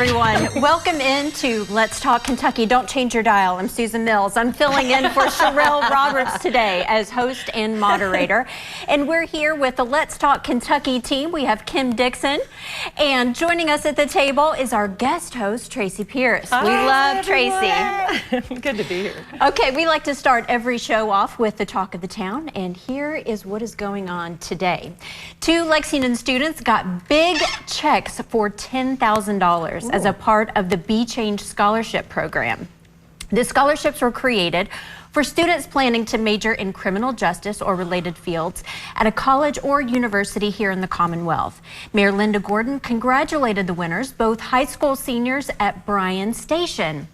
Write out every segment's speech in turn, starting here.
everyone. Welcome into Let's Talk Kentucky. Don't change your dial. I'm Susan Mills. I'm filling in for Sherelle Roberts today as host and moderator. And we're here with the Let's Talk Kentucky team. We have Kim Dixon. And joining us at the table is our guest host, Tracy Pierce. Hi, we love Tracy. Good to be here. Okay, we like to start every show off with the talk of the town. And here is what is going on today. 2 Lexington students got big checks for $10,000 as a part of the Be Change Scholarship Program. The scholarships were created for students planning to major in criminal justice or related fields at a college or university here in the Commonwealth. Mayor Linda Gordon congratulated the winners, both high school seniors at Bryan Station.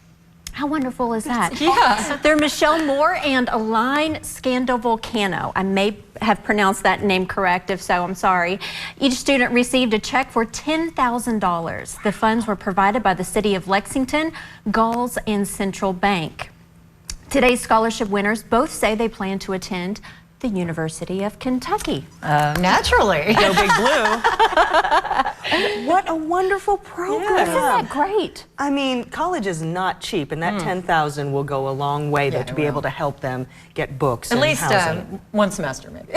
How wonderful is that? Yeah. They're Michelle Moore and Aline Scandovolcano. I may have pronounced that name correct. If so, I'm sorry. Each student received a check for $10,000. The funds were provided by the City of Lexington, Gulls, and Central Bank. Today's scholarship winners both say they plan to attend the University of Kentucky. Naturally. Go Big Blue. What a wonderful program. Isn't that great? I mean, college is not cheap, and that $10,000 will go a long way though, to be able to help them get books At and least housing. one semester, maybe.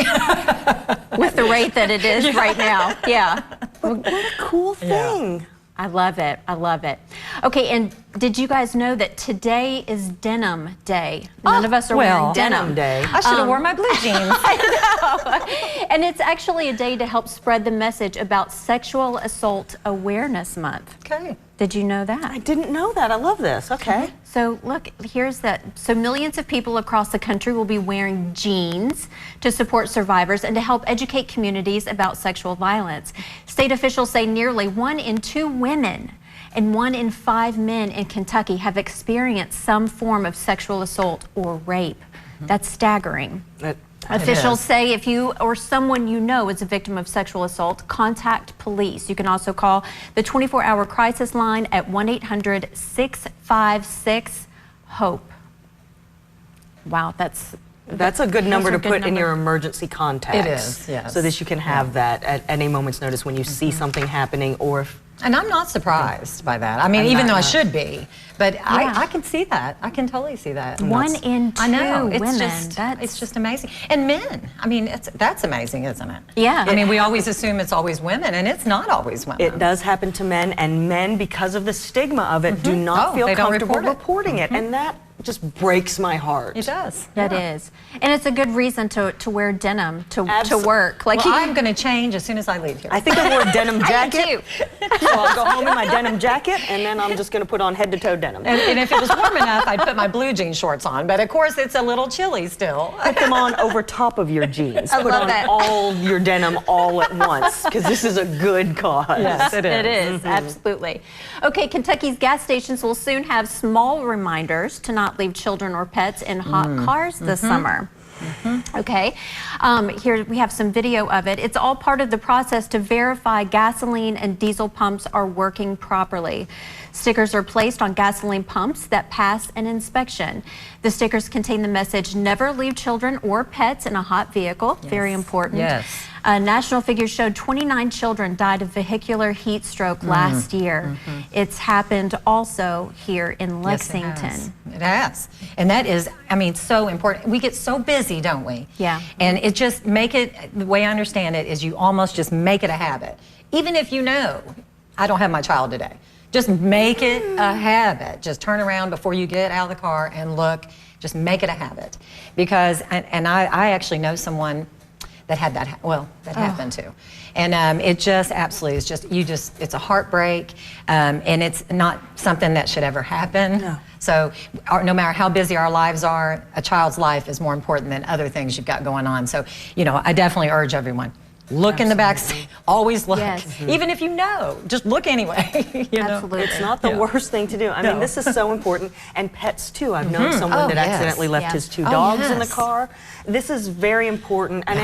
With the rate that it is right now. Yeah. But what a cool thing. I love it. I love it. Okay, and did you guys know that today is Denim Day? None of us are wearing denim. Denim Day. I should have worn my blue jeans. I know. And it's actually a day to help spread the message about Sexual Assault Awareness Month. Okay. Did you know that? I didn't know that. I love this. Okay. So look, here's that. So millions of people across the country will be wearing jeans to support survivors and to help educate communities about sexual violence. State officials say nearly 1 in 2 women and 1 in 5 men in Kentucky have experienced some form of sexual assault or rape. That's staggering. Officials say if you or someone you know is a victim of sexual assault, contact police. You can also call the 24-hour crisis line at 1-800-656-HOPE. Wow, that's a good number to good put in number. your emergency contacts. It is, yes. So that you can have that at any moment's notice when you see something happening or if And I'm not surprised by that. I mean, even though I should be. But I can see that. I can totally see that. 1 in 2 I know. women. It's just amazing. And men. I mean, that's amazing, isn't it? Yeah. I mean, we always assume it's always women, and it's not always women. it does happen to men, and men, because of the stigma of it, do not feel they don't comfortable report it. reporting it. And that just breaks my heart. It does. That is. And it's a good reason to wear denim to work. Like Well, I'm going to change as soon as I leave here. I think I wore a denim jacket. too. So I'll go home in my denim jacket, and then I'm just going to put on head-to-toe denim. And if it was warm enough, I'd put my blue jean shorts on. But of course, it's a little chilly still. Put them on over top of your jeans. I Put love on that. all your denim all at once, because this is a good cause. Yes, it is. It is, absolutely. Okay, Kentucky's gas stations will soon have small reminders to not leave children or pets in hot cars this summer. Okay, here we have some video of it. It's all part of the process to verify gasoline and diesel pumps are working properly. Stickers are placed on gasoline pumps that pass an inspection. The stickers contain the message, never leave children or pets in a hot vehicle. Very important. Yes. National figures showed 29 children died of vehicular heat stroke last year. It's happened also here in Lexington. It has. And that is, I mean, so important. We get so busy, don't we? Yeah. And it just the way I understand it is you almost just make it a habit. Even if you know, I don't have my child today. Just make it a habit. Just turn around before you get out of the car and look. Just make it a habit. Because, and I actually know someone that had that, that happened too. And it just absolutely is it's a heartbreak. And it's not something that should ever happen. No. So no matter how busy our lives are, a child's life is more important than other things you've got going on. So, you know, I definitely urge everyone. Look in the back seat. Always look. Yes. Even if you know, just look anyway. You know? Absolutely. It's not the worst thing to do. I mean, this is so important. And pets, too. I've known someone that accidentally left his 2 dogs in the car. This is very important. And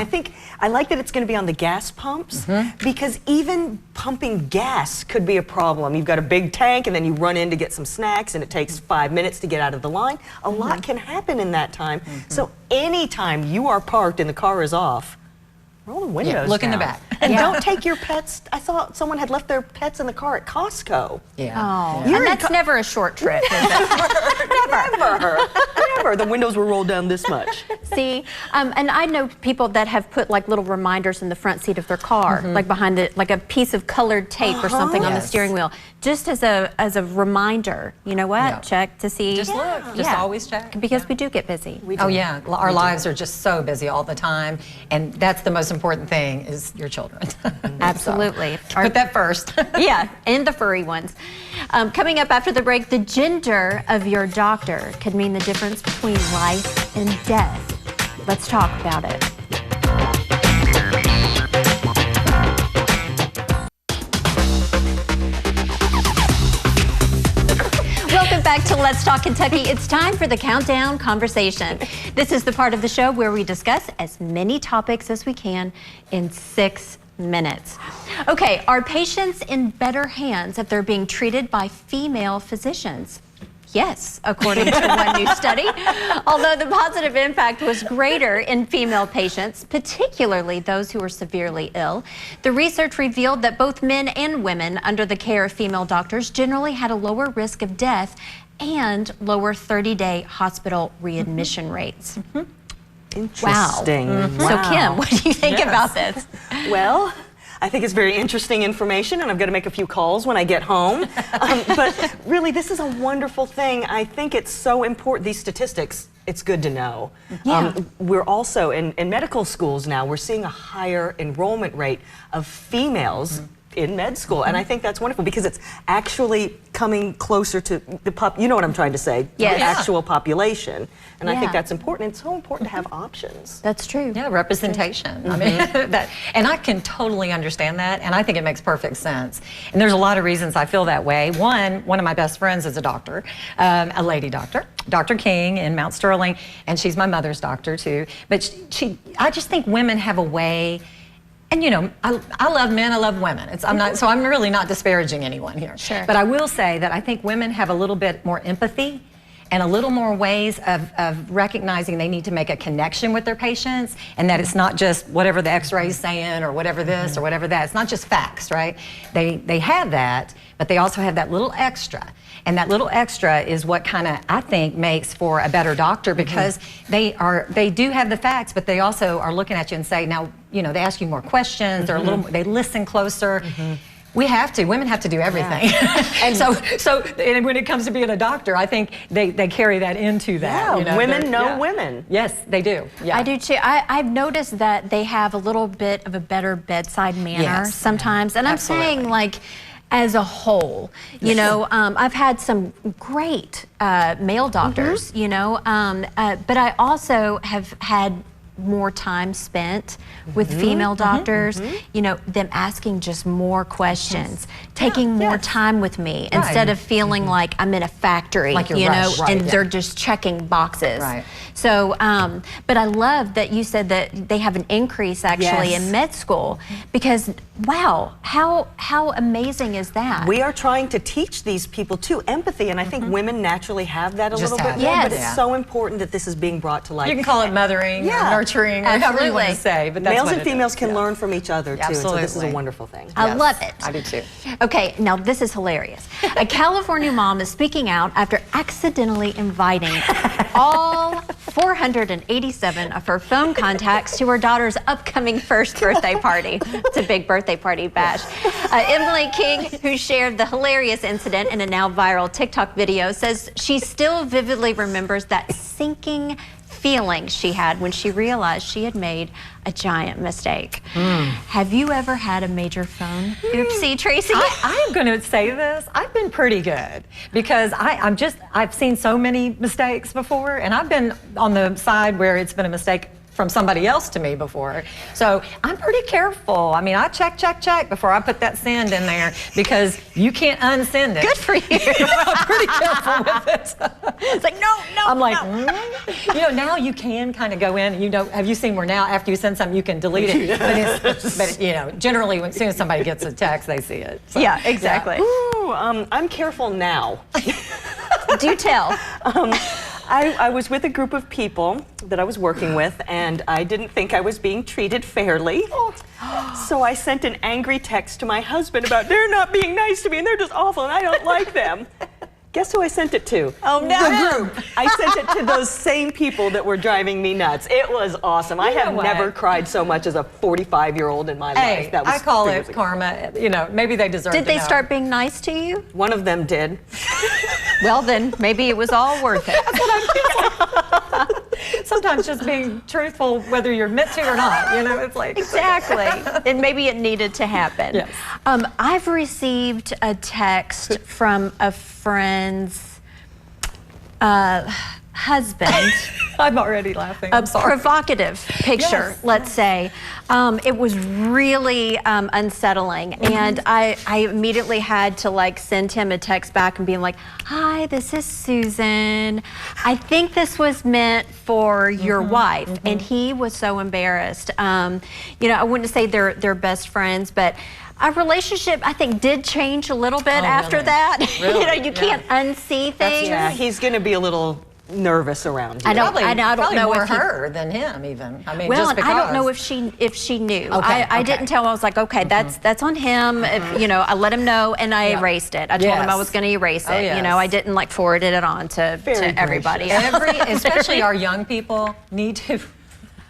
I like that it's going to be on the gas pumps, because even pumping gas could be a problem. You've got a big tank, and then you run in to get some snacks, and it takes 5 minutes to get out of the line. A lot can happen in that time. So anytime you are parked and the car is off, Roll the windows Yeah, look in the down. back. And Yeah. don't take your pets. I saw someone had left their pets in the car at Costco. Yeah. Oh, You're and in that's never a short trip, is it? Never. The windows were rolled down this much. See, and I know people that have put like little reminders in the front seat of their car, like behind it, like a piece of colored tape or something on the Yes. steering wheel, just as a reminder. You know what? Yeah. Check to see. Just look. Just always check. Because we do get busy. Oh yeah, our lives are just so busy all the time, and that's the most important thing is your children. Absolutely. So, put that first. Yeah, and the furry ones. Coming up after the break, the gender of your doctor could mean the difference between life and death. Let's talk about it. Welcome back to Let's Talk Kentucky. It's time for the Countdown Conversation. This is the part of the show where we discuss as many topics as we can in 6 minutes. Okay, are patients in better hands if they're being treated by female physicians? Yes, according to one new study. Although the positive impact was greater in female patients, particularly those who were severely ill, the research revealed that both men and women under the care of female doctors generally had a lower risk of death and lower 30-day hospital readmission rates. Interesting. Wow. So Kim, what do you think about this? Well, I think it's very interesting information, and I'm going to make a few calls when I get home. But really, this is a wonderful thing. I think it's so important, these statistics, it's good to know. Yeah. We're also, in medical schools now, we're seeing a higher enrollment rate of females in med school, and I think that's wonderful because it's actually coming closer to the you know what I'm trying to say, Yes. the actual population, and I Yeah. think that's important. It's so important to have options. That's true. Yeah, representation. I mean, and I can totally understand that, and I think it makes perfect sense. And there's a lot of reasons I feel that way. One of my best friends is a doctor, a lady doctor, Dr. King in Mount Sterling, and she's my mother's doctor too. But I just think women have a way. And you know, I love men, I love women. I'm really not disparaging anyone here. Sure. But I will say that I think women have a little bit more empathy and a little more ways of recognizing they need to make a connection with their patients, and that it's not just whatever the x-ray's saying or whatever this or whatever that. It's not just facts, right? They have that, but they also have that little extra. And that little extra is what kind of, I think, makes for a better doctor, because they do have the facts, but they also are looking at you and say, now, you know, they ask you more questions, they listen closer. We have to. Women have to do everything. Yeah. And so when it comes to being a doctor, I think they carry that into that. Yeah, you know, women know women. Yes, they do. Yeah. I do too. I've noticed that they have a little bit of a better bedside manner Yes. sometimes. And Absolutely. I'm saying, like, as a whole, you know, I've had some great male doctors, you know, but I also have had more time spent with female doctors, you know, them asking just more questions, taking more time with me instead of feeling like I'm in a factory, Like you're you know, rushed. and Right, they're just checking boxes. Right. So, but I love that you said that they have an increase actually Yes. in med school, because wow, how amazing is that? We are trying to teach these people too empathy, and I think women naturally have that a Just little have bit it. more, but Yes. it's so important that this is being brought to light. You can call it mothering, Yeah. or nurturing, or however you want to Absolutely. say, but that's Males what and it females is. can Yeah. learn from each other too, and so this is a Absolutely. wonderful thing. I Yes, love it. I do too. Okay, now this is hilarious. A California mom is speaking out after accidentally inviting all 487 of her phone contacts to her daughter's upcoming first birthday party. It's a big birthday party bash. Emily King, who shared the hilarious incident in a now viral TikTok video, says she still vividly remembers that sinking feeling she had when she realized she had made a giant mistake. Have you ever had a major phone oopsie, Tracy? I am going to say this. I've been pretty good, because I've seen so many mistakes before, and I've been on the side where it's been a mistake from somebody else to me before. So I'm pretty careful. I mean, I check before I put that send in there, because you can't unsend it. Good for you. I'm pretty careful with it. It's like, no. I'm like, no. You know, now you can kind of go in, you know, have you seen where now after you send something, you can delete it? But you know, generally, as soon as somebody gets a text, they see it. So, Yeah, exactly. Ooh, I'm careful now. Do tell. I was with a group of people that I was working with, and I didn't think I was being treated fairly. So I sent an angry text to my husband about they're not being nice to me and they're just awful and I don't like them. Guess who I sent it to? Oh, no. The group. I sent it to those same people that were driving me nuts. It was awesome. I have never cried so much as a 45-year-old in my life. That was I call it karma. You know, maybe they deserve it. Did they start being nice to you? One of them did. Well, then maybe it was all worth it. That's what I'm feeling. Sometimes just being truthful, whether you're meant to or not, you know, it's like. Exactly. And maybe it needed to happen. Yes. I've received a text from a friend's husband. I'm already laughing. A I'm sorry. provocative picture, Yes. let's say. It was really unsettling, and I immediately had to like send him a text back and being like, "Hi, this is Susan. I think this was meant for your wife," and he was so embarrassed. You know, I wouldn't say they're best friends, but our relationship, I think, did change a little bit after really? that. Really? You know, you can't unsee things. Yeah, he's going to be a little nervous around you. I don't Probably know more if he- her than him, even. I mean, Well, just and because. I don't know if she knew. Okay, I okay. didn't tell. I was like, okay, that's on him. If, you know, I let him know, and I erased it. I told him I Yes. was going to erase it. Oh, You know, yes. I didn't like forwarded it on to everybody. Especially our young people need to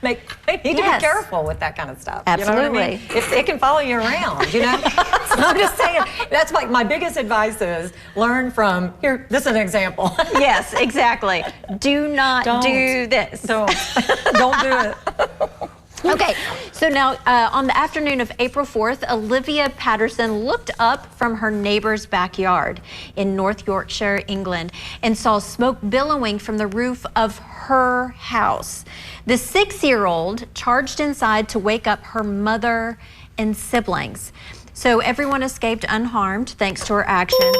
they need to Yes. be careful with that kind of stuff. Absolutely. You know what I mean? It can follow you around, you know? So I'm just saying, that's like my biggest advice is learn from, here, this is an example. Yes, exactly. Do not Don't. do this. Don't do it. Okay, so now on the afternoon of April 4th, Olivia Patterson looked up from her neighbor's backyard in North Yorkshire, England, and saw smoke billowing from the roof of her house. The 6-year-old charged inside to wake up her mother and siblings. So everyone escaped unharmed thanks to her actions.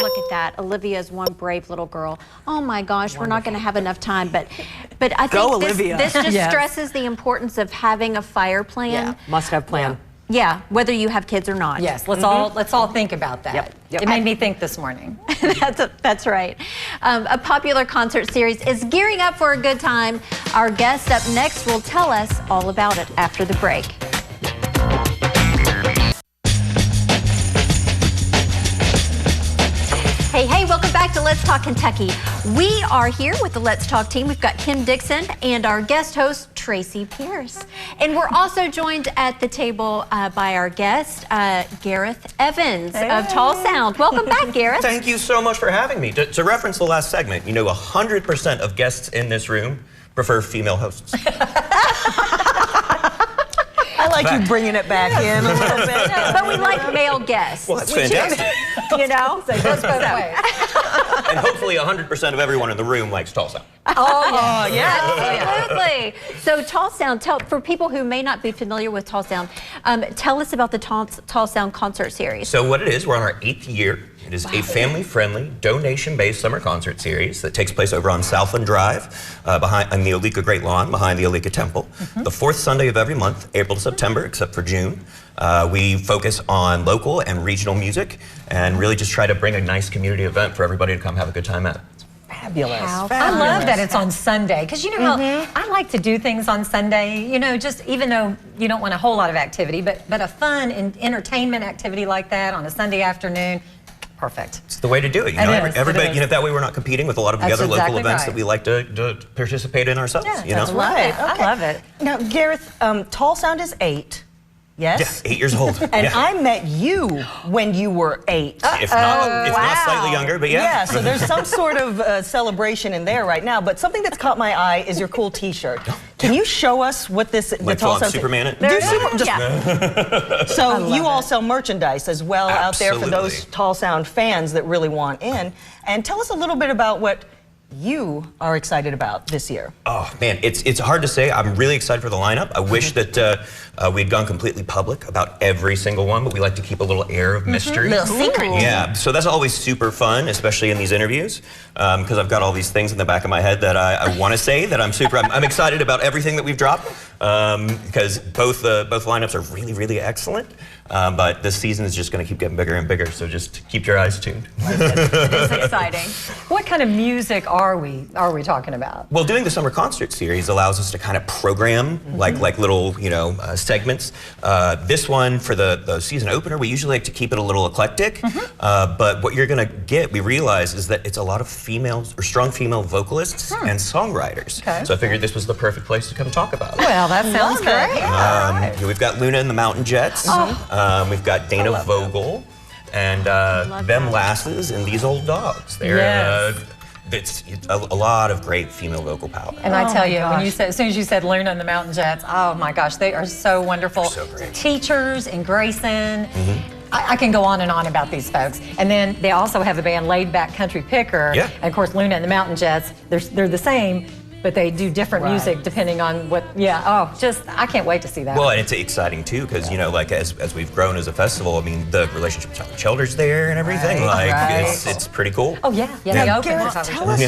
Look at that. Olivia is one brave little girl. Oh my gosh, we're not going to have enough time, but I Go, think Olivia. this just Yes. stresses the importance of having a fire plan. Must have plan. Yeah, whether you have kids or not. Yes, let's all think about that. Yep. It made me think this morning. That's right. A popular concert series is gearing up for a good time. Our guest up next will tell us all about it after the break. Hey, welcome back to Let's Talk Kentucky. We are here with the Let's Talk team. We've got Kim Dixon and our guest host, Tracy Pierce. And we're also joined at the table by our guest, Gareth Evans of Tall Sound. Welcome back, Gareth. Thank you so much for having me. To reference the last segment, you know, 100% of guests in this room prefer female hosts. I like you bringing it back in a little bit. But we like male guests. Well, that's fantastic. You know? So it goes both ways. And hopefully 100% of everyone in the room likes Tall Sound. Oh, Absolutely. So Tall Sound, for people who may not be familiar with Tall Sound, tell us about the Tall Sound concert series. So what it is, we're on our 8th year. It is a family-friendly, donation-based summer concert series that takes place over on Southland Drive, on the Oleka Great Lawn, behind the Oleka Temple. The 4th Sunday of every month, April to September, except for June. We focus on local and regional music, and really just try to bring a nice community event for everybody to come have a good time at. Fabulous. I love that it's on Sunday, because you know how I like to do things on Sunday, you know, just even though you don't want a whole lot of activity, but a fun and entertainment activity like that on a Sunday afternoon, perfect. It's the way to do it. You It know, is, everybody, it is. you know, that way we're not competing with a lot of the That's other local exactly events right. that we like to participate in ourselves. Yeah, you know? that's right. Okay. I love it. Now, Gareth, Tall Sound is 8. Yes? Yeah, 8 years old. And yeah. I met you when you were 8. If not slightly younger, but yeah. Yeah, so there's some sort of celebration in there right now. But something that's caught my eye is your cool T-shirt. Can you show us what this? Like the Tall full-on Sound Superman it? Do There it super, is. just, So you all sell merchandise as well out there for those Absolutely. Tall Sound fans that really want in. And tell us a little bit about what you are excited about this year. Oh man, it's hard to say. I'm really excited for the lineup. I wish that we'd gone completely public about every single one, but we like to keep a little air of mystery. Little secret. Yeah, so that's always super fun, especially in these interviews, because I've got all these things in the back of my head that I want to say. That I'm excited about everything that we've dropped, because both lineups are really, really excellent. But this season is just going to keep getting bigger and bigger, so just keep your eyes tuned. It's exciting. What kind of music are we talking about? Well, doing the summer concert series allows us to kind of program like little, segments. This one for the season opener, we usually like to keep it a little eclectic. But what you're going to get, we realize, is that it's a lot of females or strong female vocalists and songwriters. Okay. So I figured this was the perfect place to come talk about it. Well, that sounds great. We've got Luna and the Mountain Jets. We've got Dana Vogel and Them Lasses and These Old Dogs. They're it's a lot of great female vocal power. And I tell you, as soon as you said Luna and the Mountain Jets, oh my gosh, they are so wonderful. So great. Teachers in Grayson. I can go on and on about these folks. And then they also have the band Laid Back Country Picker. Yeah. And of course, Luna and the Mountain Jets, they're the same, but they do different music depending on what, I can't wait to see that. Well, and it's exciting too, because as we've grown as a festival, I mean, the relationship with Tommy Chelder's there and everything. It's pretty cool. Oh yeah, they Now, open Garrett, with tell us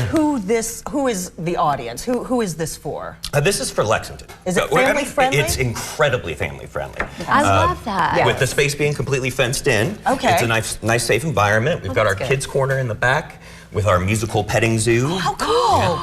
who is the audience? Who is this for? This is for Lexington. Is it family friendly? It's incredibly family friendly. I love that. With the space being completely fenced in, it's a nice safe environment. We've got our kids' corner in the back with our musical petting zoo. How cool!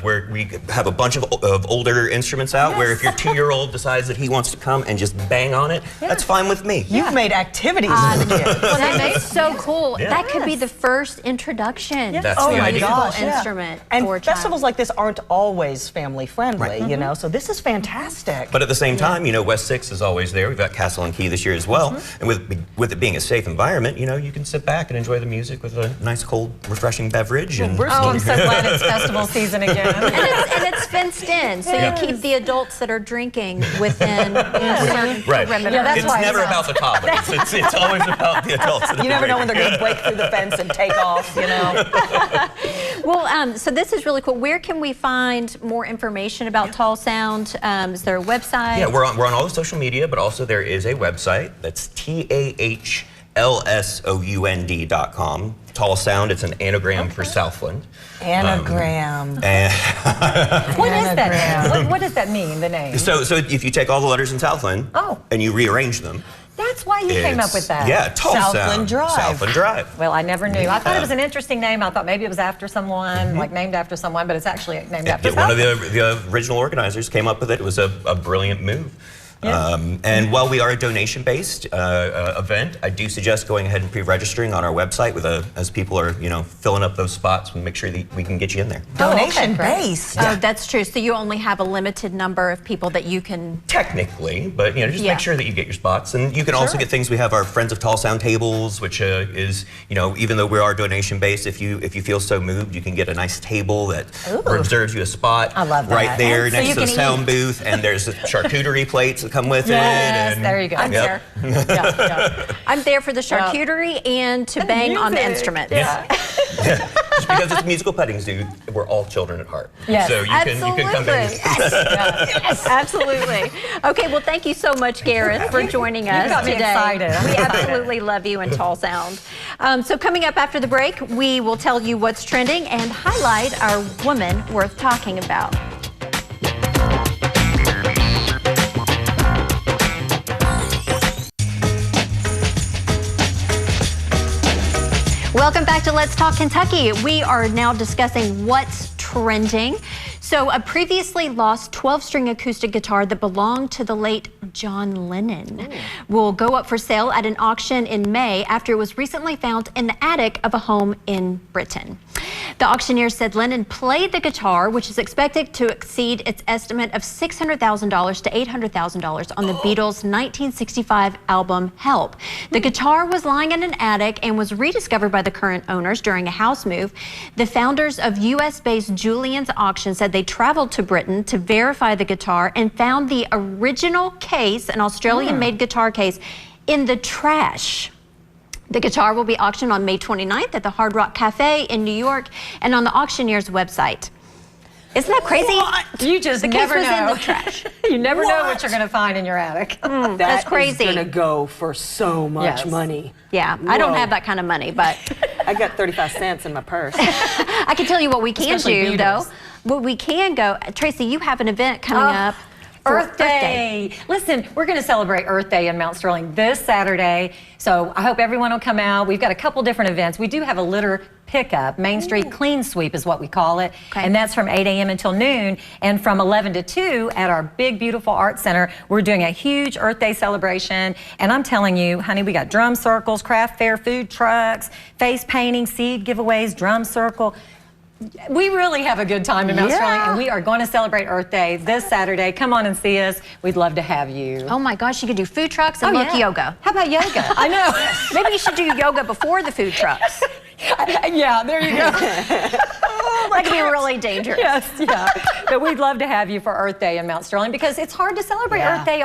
Where we have a bunch of older instruments out, where if your 2-year-old decides that he wants to come and just bang on it, that's fine with me. You've made activities for the kids. That is so cool. That could be the first introduction That's to the a idea. musical instrument And for a festivals child. like this aren't always family friendly, so this is fantastic. But at the same time, West 6 is always there. We've got Castle and Key this year as well. And with it being a safe environment, you can sit back and enjoy the music with a nice, cold, refreshing beverage. And I'm so glad it's festival season again. And it's fenced in, so you keep the adults that are drinking within certain perimeter. Yeah, that's it's why never it's about the toddlers. It's always about the adults. You never know when they're going to break through the fence and take off, Well, so this is really cool. Where can we find more information about Tall Sound? Is there a website? Yeah, we're on all the social media, but also there is a website that's TAHLSOUND.com. Tall Sound, it's an anagram for Southland. Anagram. What is that? What does that mean, the name? So if you take all the letters in Southland and you rearrange them, That's why you came up with that. Yeah, Tall Southland Sound. Drive. Southland Drive. Well, I never knew. I thought it was an interesting name. I thought maybe it was after someone, like named after someone, but it's actually named after One of Southland. the original organizers came up with it. It was a brilliant move. Yeah. And while we are a donation-based event, I do suggest going ahead and pre-registering on our website as people are, filling up those spots and make sure that we can get you in there. Donation-based. Oh, that's true. So you only have a limited number of people that you can... Technically, but just make sure that you get your spots. And you can also get things. We have our Friends of Tall Sound tables, which is, even though we are donation-based, if you feel so moved, you can get a nice table that reserves you a spot. I love that. Right there So next you to the can sound booth, and there's the charcuterie plates that come with it. Yes, And, there you go. I'm there. I'm there for the charcuterie and to bang on the music. instrument. Yeah. Just because it's a musical petting zoo, we're all children at heart. Yes. So you can come bang. Yes, absolutely. Okay, well, thank you so much, Gareth, for joining us got me today. excited. I'm We excited. absolutely love you in Tall Sound. So coming up after the break, we will tell you what's trending and highlight our woman worth talking about. Welcome back to Let's Talk Kentucky. We are now discussing what's trending. So a previously lost 12-string acoustic guitar that belonged to the late John Lennon will go up for sale at an auction in May after it was recently found in the attic of a home in Britain. The auctioneer said Lennon played the guitar, which is expected to exceed its estimate of $600,000 to $800,000 on the Beatles' 1965 album Help. The guitar was lying in an attic and was rediscovered by the current owners during a house move. The founders of US-based Julien's Auction said they traveled to Britain to verify the guitar and found the original case, an Australian-made guitar case, in the trash. The guitar will be auctioned on May 29th at the Hard Rock Cafe in New York and on the auctioneer's website. Isn't that crazy? You just The case never was in know. the trash. You never know what you're going to find in your attic. That's crazy. That's going to go for so much Yes. money. Yeah, I don't Whoa. have that kind of money, but I got 35 cents in my purse. I can tell you what we can Especially do, though. Beatles. What we can go, Tracy, you have an event coming up. Earth Day. Listen, we're going to celebrate Earth Day in Mount Sterling this Saturday. So I hope everyone will come out. We've got a couple different events. We do have a litter pickup, Main Street Clean Sweep is what we call it. Okay. And that's from 8 a.m. until noon. And from 11 to 2 at our big, beautiful art center, we're doing a huge Earth Day celebration. And I'm telling you, honey, we got drum circles, craft fair, food trucks, face painting, seed giveaways, drum circle. We really have a good time in Mount Sterling, and we are going to celebrate Earth Day this Saturday. Come on and see us. We'd love to have you. Oh my gosh, you could do food trucks and yoga. How about yoga? I know. Maybe you should do yoga before the food trucks. Yeah, there you go. That could be really dangerous. Yes, yeah. But we'd love to have you for Earth Day in Mount Sterling because it's hard to celebrate Earth Day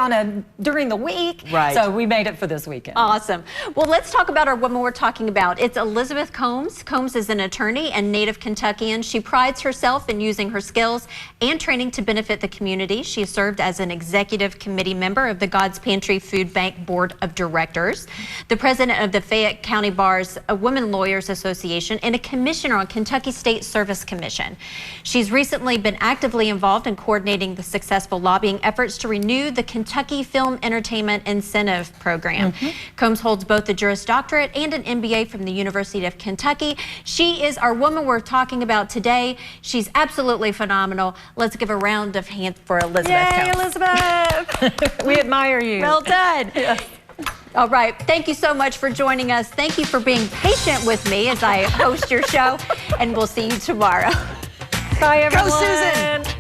during the week. Right. So we made it for this weekend. Awesome. Well, let's talk about our woman we're talking about. It's Elizabeth Combs. Combs is an attorney and native Kentuckian. She prides herself in using her skills and training to benefit the community. She served as an executive committee member of the God's Pantry Food Bank Board of Directors, the president of the Fayette County Bar's Women Lawyers Association, and a commissioner on Kentucky State Service Commission. She's recently been actively involved in coordinating the successful lobbying efforts to renew the Kentucky Film Entertainment Incentive Program. Combs holds both a Juris Doctorate and an MBA from the University of Kentucky. She is our woman we're talking about today. She's absolutely phenomenal. Let's give a round of hands for Elizabeth Yay, Combs. Elizabeth! We admire you. Well done. All right. Thank you so much for joining us. Thank you for being patient with me as I host your show, and we'll see you tomorrow. Bye, everyone. Go, Susan!